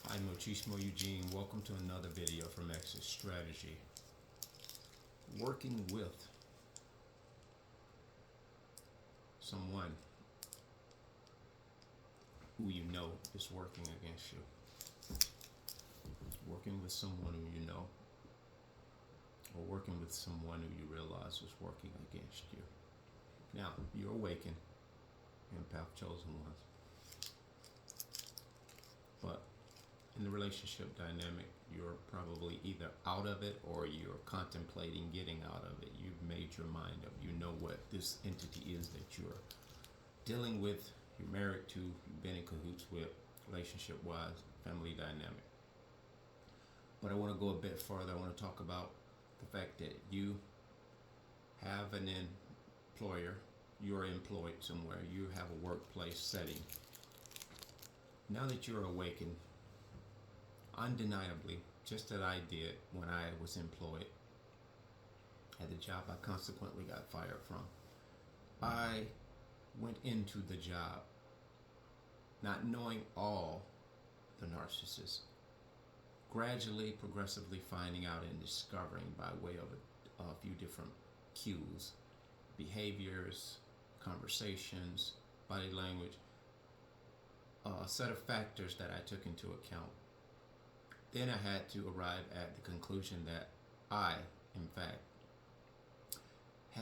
Hi, Mochismo Eugene. Welcome to another video from Exit Strategy. Working with someone who you know is working against you. Working with someone who you know, or working with someone who you realize is working against you. Now, you're awakened and path chosen ones. But in the relationship dynamic, you're probably either out of it or you're contemplating getting out of it. You've made your mind up. You know what this entity is that you're dealing with, you're married to, you've been in cahoots with, relationship wise, family dynamic. But I want to go a bit further. I want to talk about the fact that you have an employer, you're employed somewhere, you have a workplace setting. Now that you're awakened, undeniably, just as I did when I was employed at the job I consequently got fired from, I went into the job not knowing all the narcissists, gradually, progressively finding out and discovering by way of a few different cues, behaviors, conversations, body language, a set of factors that I took into account. Then I had to arrive at the conclusion that I, in fact, I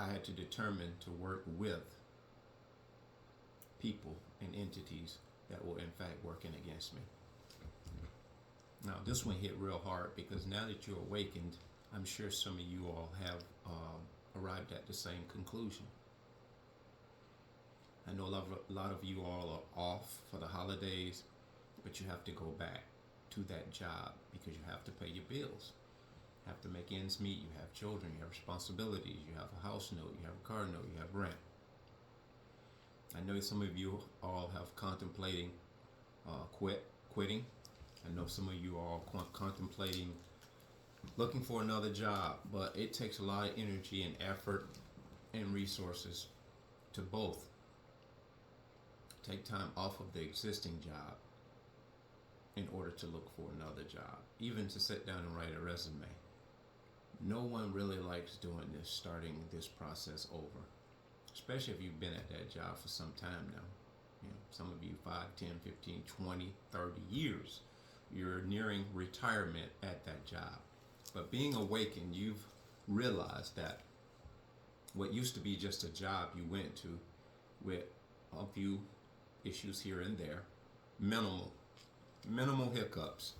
had to determine to work with people and entities that were in fact working against me. Now, this one hit real hard because now that you're awakened, I'm sure some of you all have arrived at the same conclusion. I know a lot of you all are off for the holidays, but you have to go back to that job because you have to pay your bills. You have to make ends meet. You have children, you have responsibilities, you have a house note, you have a car note, you have rent. I know some of you all have contemplating quitting. I know some of you are contemplating looking for another job, but it takes a lot of energy and effort and resources to both take time off of the existing job in order to look for another job, even to sit down and write a resume. No one really likes doing this, starting this process over, especially if you've been at that job for some time now. You know, some of you 5, 10, 15, 20, 30 years. You're nearing retirement at that job. But being awakened, you've realized that what used to be just a job you went to with a few issues here and there, minimal hiccups,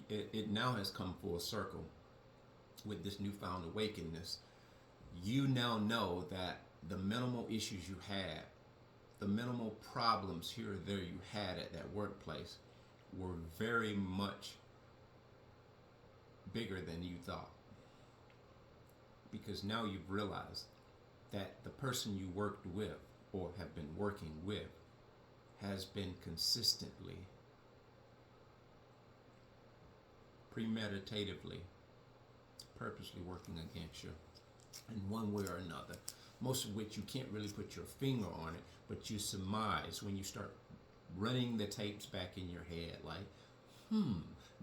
it now has come full circle with this newfound awakenedness. You now know that the minimal issues you had, the minimal problems here or there you had at that workplace were very much bigger than you thought. Because now you've realized that the person you worked with or have been working with has been consistently, premeditatively, purposely working against you in one way or another. Most of which you can't really put your finger on it, but you surmise when you start running the tapes back in your head like,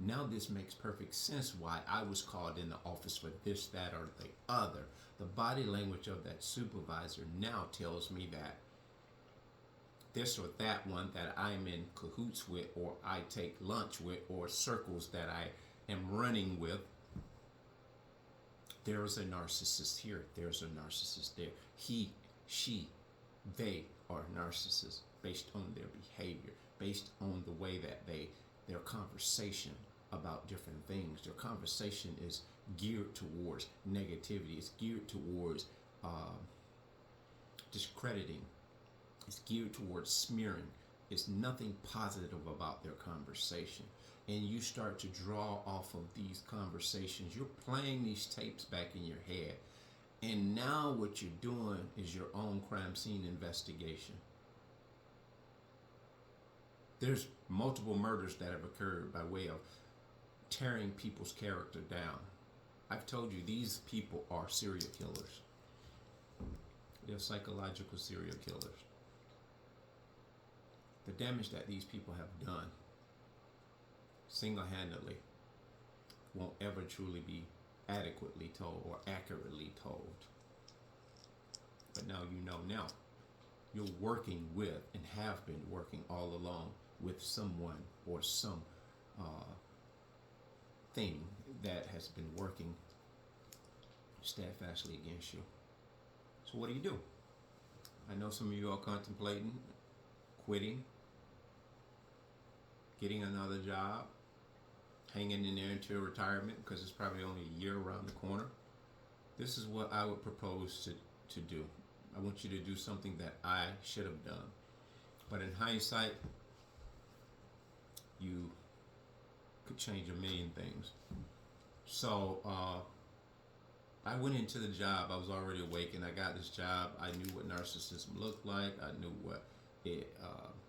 now this makes perfect sense why I was called in the office for this, that, or the other. The body language of that supervisor now tells me that this or that one that I'm in cahoots with, or I take lunch with, or circles that I am running with, there is a narcissist here, there's a narcissist there. He, she, they are narcissists based on their behavior, based on the way that their conversation about different things. Their conversation is geared towards negativity. It's geared towards discrediting. It's geared towards smearing. It's nothing positive about their conversation. And you start to draw off of these conversations. You're playing these tapes back in your head. And now what you're doing is your own crime scene investigation. There's multiple murders that have occurred by way of tearing people's character down. I've told you these people are serial killers. They're psychological serial killers. the damage that these people have done single-handedly won't ever truly be adequately told or accurately told. But now you know now. You're working with and have been working all along with someone or some thing that has been working steadfastly against you. So what do? I know some of you are contemplating quitting, getting another job, hanging in there until retirement because it's probably only a year around the corner. This is what I would propose to do. I want you to do something that I should have done. But in hindsight, you could change a million things. So I went into the job. I was already awake, and I got this job. I knew what narcissism looked like. I knew what it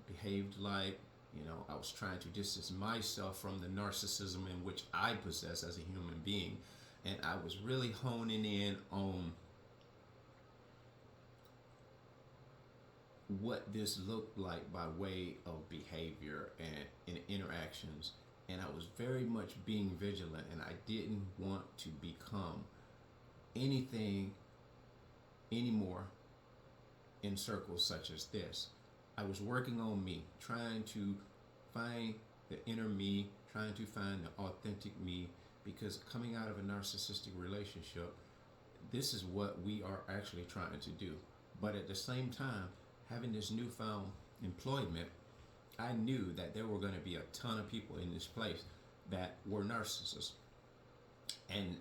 behaved like. You know, I was trying to distance myself from the narcissism in which I possess as a human being. And I was really honing in on what this looked like by way of behavior and interactions. And I was very much being vigilant, and I didn't want to become anything anymore in circles such as this. I was working on me, trying to find the inner me, trying to find the authentic me, because coming out of a narcissistic relationship, this is what we are actually trying to do. But at the same time, having this newfound employment, I knew that there were going to be a ton of people in this place that were narcissists. And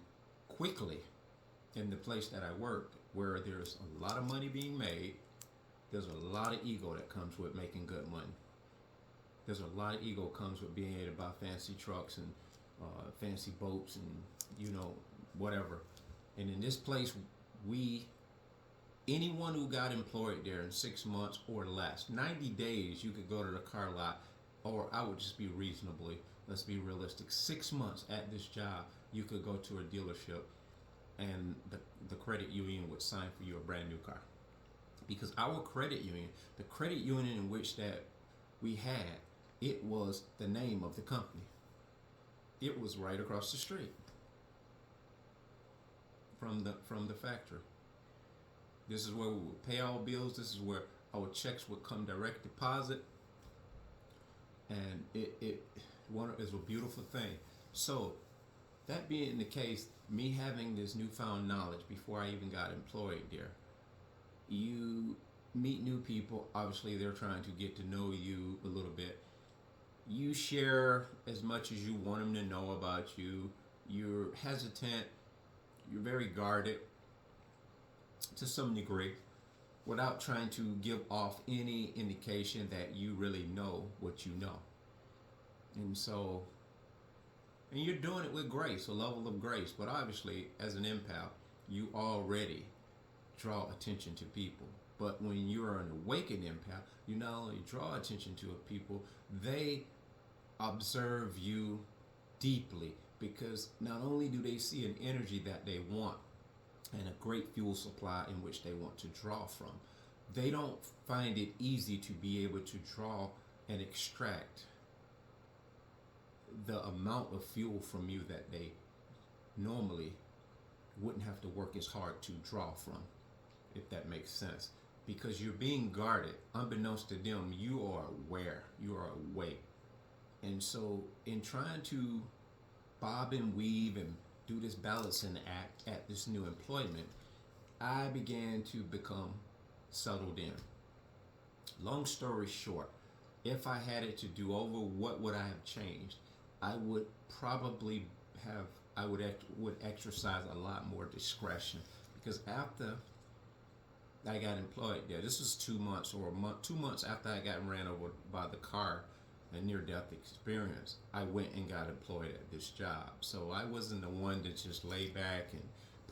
quickly, in the place that I worked, where there's a lot of money being made, there's a lot of ego that comes with making good money. There's a lot of ego comes with being able to buy fancy trucks and fancy boats and, you know, whatever. And in this place, anyone who got employed there in 6 months or less, 90 days, you could go to the car lot, or I would just be reasonably, let's be realistic, 6 months at this job, you could go to a dealership and the credit union would sign for you a brand new car. Because our credit union, the credit union in which that we had, it was the name of the company. It was right across the street from the factory. This is where we would pay our bills. This is where our checks would come direct deposit. And it is a beautiful thing. So that being the case, me having this newfound knowledge before I even got employed there, you meet new people. Obviously, they're trying to get to know you a little bit. You share as much as you want them to know about you. You're hesitant. You're very guarded to some degree, without trying to give off any indication that you really know what you know. And so, and you're doing it with grace, a level of grace. But obviously, as an empath, you already draw attention to people. But when you're an awakened empath, you not only draw attention to people, they observe you deeply, because not only do they see an energy that they want and a great fuel supply in which they want to draw from, they don't find it easy to be able to draw and extract the amount of fuel from you that they normally wouldn't have to work as hard to draw from, if that makes sense. Because you're being guarded, unbeknownst to them, you are aware, you are awake. And so in trying to bob and weave and do this balancing act at this new employment, I began to become settled in. Long story short, if I had it to do over, what would I have changed? I would probably would exercise a lot more discretion, because after I got employed there, this was 2 months or a month, 2 months after I got ran over by the car, a near-death experience, I went and got employed at this job. So I wasn't the one to just lay back and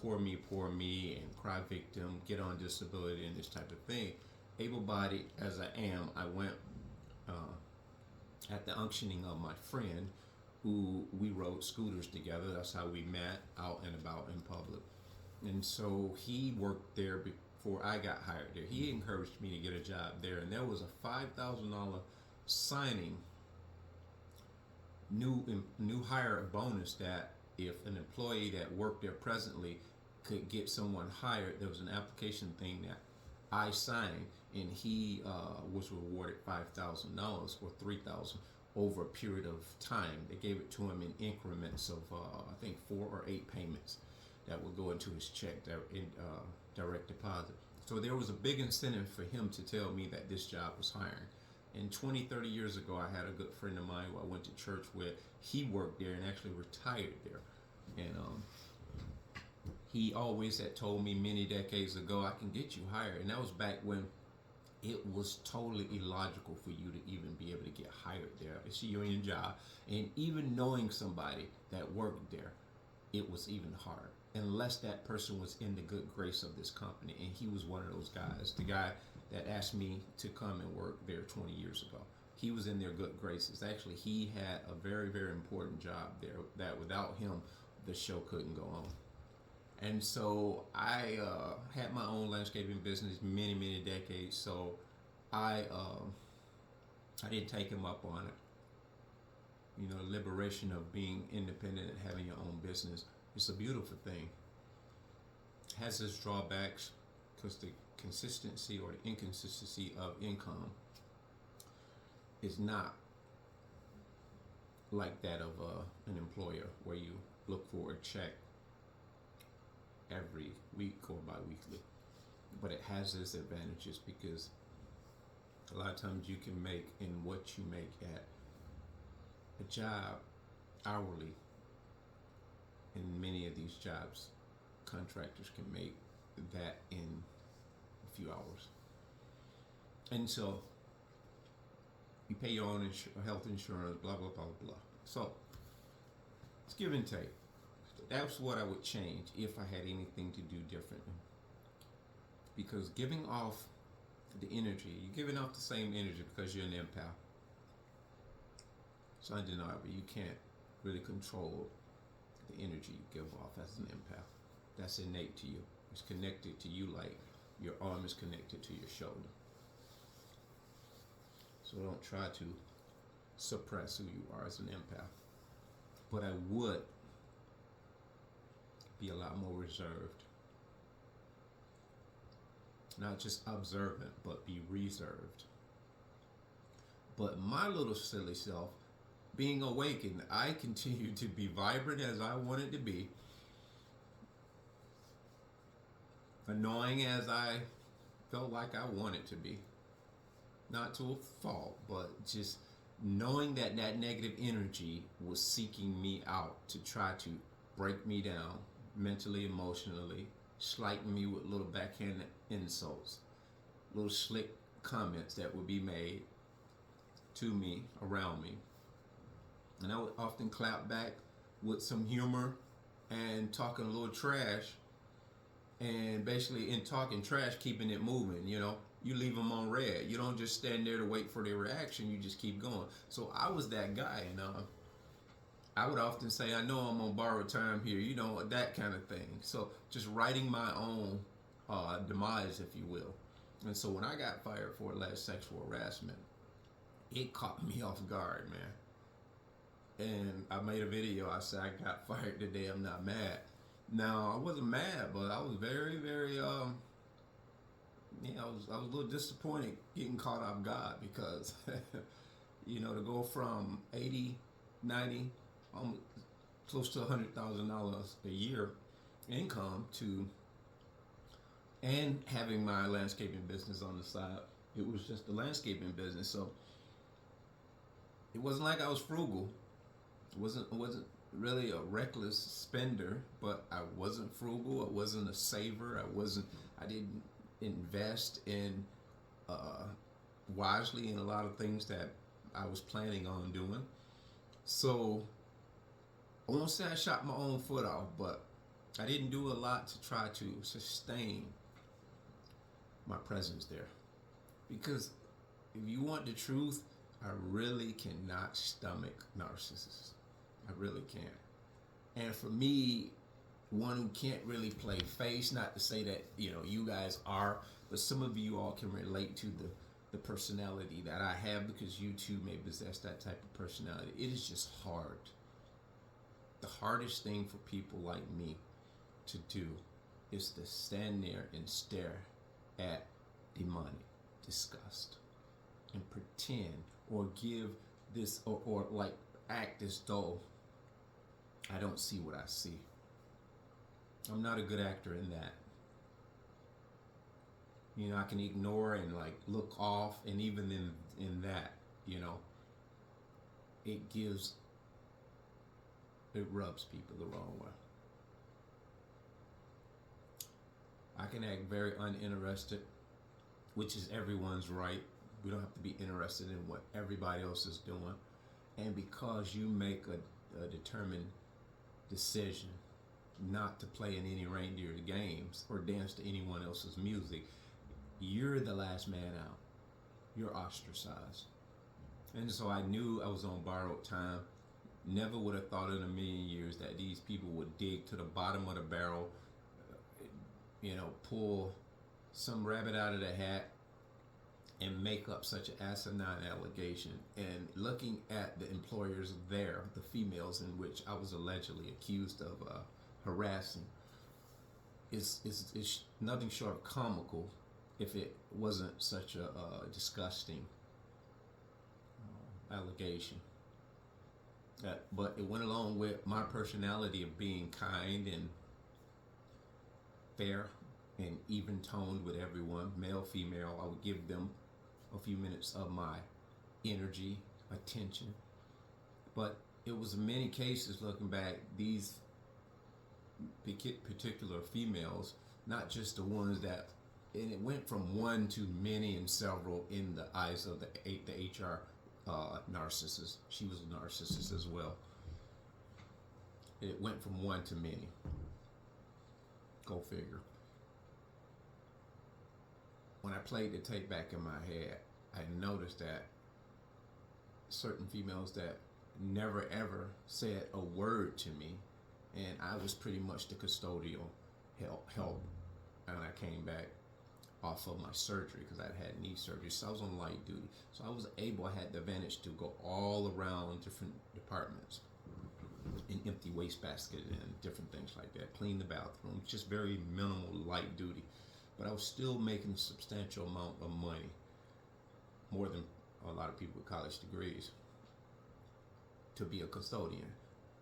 poor me, and cry victim, get on disability, and this type of thing. Able-bodied as I am, I went at the unctioning of my friend, who we rode scooters together. That's how we met, out and about in public. And so he worked there before I got hired there. He encouraged me to get a job there, and there was a $5,000 signing new hire bonus that if an employee that worked there presently could get someone hired, there was an application thing that I signed, and he was rewarded $5,000 or $3,000 over a period of time. They gave it to him in increments of I think 4 or 8 payments that would go into his check in direct deposit. So there was a big incentive for him to tell me that this job was hiring. And 20, 30 years ago, I had a good friend of mine who I went to church with. He worked there and actually retired there. And he always had told me many decades ago, I can get you hired. And that was back when it was totally illogical for you to even be able to get hired there. It's a union job. And even knowing somebody that worked there, it was even hard. Unless that person was in the good grace of this company. And he was one of those guys. The guy that asked me to come and work there 20 years ago. He was in their good graces. Actually, he had a very, very important job there that without him, the show couldn't go on. And so I had my own landscaping business many, many decades. So I didn't take him up on it. You know, the liberation of being independent and having your own business. It's a beautiful thing. It has its drawbacks because the consistency or the inconsistency of income is not like that of an employer where you look for a check every week or bi-weekly. But it has its advantages because a lot of times you can make in what you make at a job hourly. In many of these jobs, contractors can make that in a few hours. And so you pay your own health insurance, blah, blah, blah, blah. So it's give and take. That's what I would change if I had anything to do differently. Because giving off the energy, you're giving off the same energy because you're an empath. It's undeniable. You can't really control the energy you give off as an empath. That's innate to you. It's connected to you like your arm is connected to your shoulder. So don't try to suppress who you are as an empath. But I would be a lot more reserved. Not just observant, but be reserved. But my little silly self, being awakened, I continue to be vibrant as I wanted to be. Annoying as I felt like I wanted to be. Not to a fault, but just knowing that that negative energy was seeking me out to try to break me down mentally, emotionally, slighting me with little backhand insults, little slick comments that would be made to me, around me. And I would often clap back with some humor and talking a little trash, and basically in talking trash, keeping it moving, you know. You leave them on red. You don't just stand there to wait for their reaction. You just keep going. So I was that guy, and I would often say, I know I'm on borrowed time here, you know, that kind of thing. So just writing my own demise, if you will. And so when I got fired for alleged sexual harassment, it caught me off guard, man. And I made a video. I said, I got fired today. I'm not mad. Now, I wasn't mad, but I was very, very, I was a little disappointed getting caught off guard because, you know, to go from 80, 90, almost close to $100,000 a year income to, and having my landscaping business on the side, it was just the landscaping business. So it wasn't like I was frugal. It wasn't really a reckless spender, but I wasn't frugal. I wasn't a saver. I didn't invest in wisely in a lot of things that I was planning on doing. So I won't say I shot my own foot off, but I didn't do a lot to try to sustain my presence there. Because if you want the truth, I really cannot stomach narcissists. I really can't. And for me, one who can't really play face, not to say that, you know, you guys are, but some of you all can relate to the personality that I have, because you too may possess that type of personality. It is just hard. The hardest thing for people like me to do is to stand there and stare at demonic disgust and pretend or give this or like act as though I don't see what I see. I'm not a good actor in that. You know, I can ignore and like look off, and even in that, you know, it rubs people the wrong way. I can act very uninterested, which is everyone's right. We don't have to be interested in what everybody else is doing. And because you make a determined decision not to play in any reindeer games or dance to anyone else's music, you're the last man out. You're ostracized. And so I knew I was on borrowed time. Never would have thought in a million years that these people would dig to the bottom of the barrel, you know, pull some rabbit out of the hat and make up such an asinine allegation. And looking at the employers there, the females in which I was allegedly accused of harassing, is nothing short of comical if it wasn't such a disgusting allegation. But it went along with my personality of being kind and fair and even toned with everyone, male, female. I would give them a few minutes of my energy, attention. But it was in many cases, looking back, these particular females, not just the ones that, and it went from one to many and several in the eyes of the HR narcissist. She was a narcissist as well. It went from one to many. Go figure. When I played the tape back in my head, I noticed that certain females that never ever said a word to me, and I was pretty much the custodial help. And I came back off of my surgery because I'd had knee surgery, so I was on light duty. So I had the advantage to go all around different departments and empty wastebasket and different things like that, clean the bathroom, just very minimal light duty. But I was still making a substantial amount of money, more than a lot of people with college degrees, to be a custodian.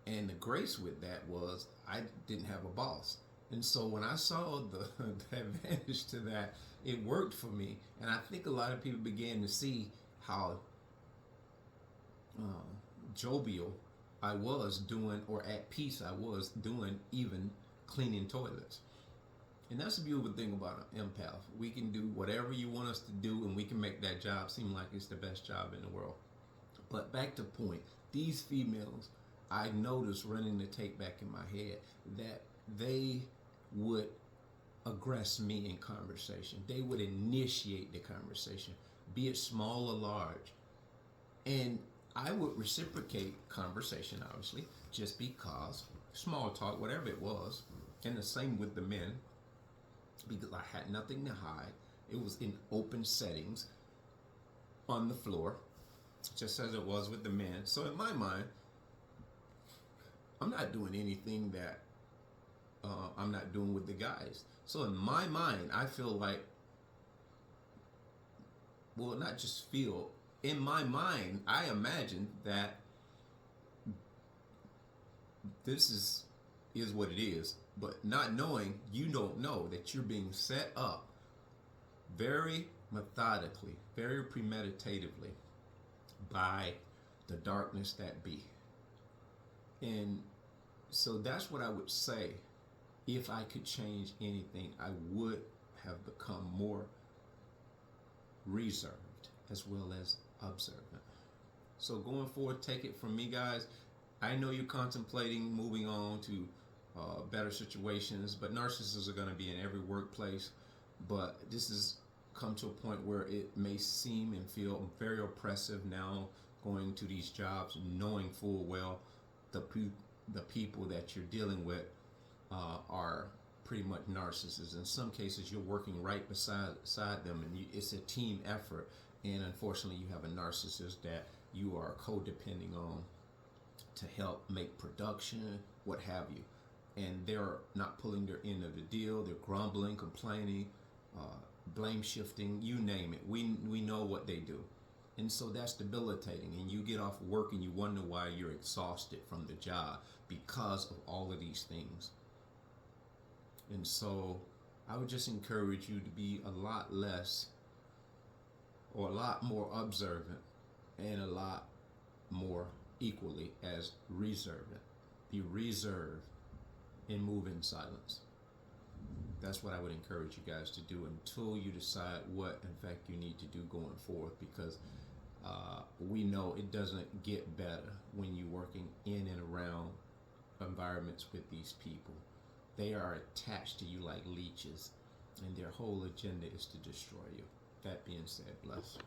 And the grace with that was I didn't have a boss. And so when I saw the advantage to that, it worked for me. And I think a lot of people began to see how jovial I was doing, or at peace I was doing, even cleaning toilets. And that's the beautiful thing about an empath. We can do whatever you want us to do, and we can make that job seem like it's the best job in the world. But back to point, these females, I noticed running the tape back in my head that they would aggress me in conversation. They would initiate the conversation, be it small or large. And I would reciprocate conversation, obviously, just because small talk, whatever it was. And the same with the men, because I had nothing to hide. It was in open settings on the floor, just as it was with the men. So in my mind, I'm not doing anything that I'm not doing with the guys. So in my mind, I feel like, well, not just feel, in my mind, I imagine that this is what it is. But not knowing, you don't know that you're being set up very methodically, very premeditatively by the darkness that be. And so that's what I would say. If I could change anything, I would have become more reserved as well as observant. So going forward, take it from me, guys. I know you're contemplating moving on to better situations, but narcissists are going to be in every workplace. But this has come to a point where it may seem and feel very oppressive now, going to these jobs, knowing full well the people that you're dealing with are pretty much narcissists. In some cases, you're working right beside them, and it's a team effort. and unfortunately you have a narcissist that you are codepending on to help make production, what have you, and they're not pulling their end of the deal. They're grumbling, complaining, blame shifting, you name it. We know what they do, and so that's debilitating. And you get off work and you wonder why you're exhausted from the job because of all of these things. And so I would just encourage you to be a lot less or a lot more observant and a lot more equally as reservant. Be reserved and move in silence. That's what I would encourage you guys to do until you decide what, in fact, you need to do going forward, because we know it doesn't get better when you're working in and around environments with these people. They are attached to you like leeches, and their whole agenda is to destroy you. That being said, bless.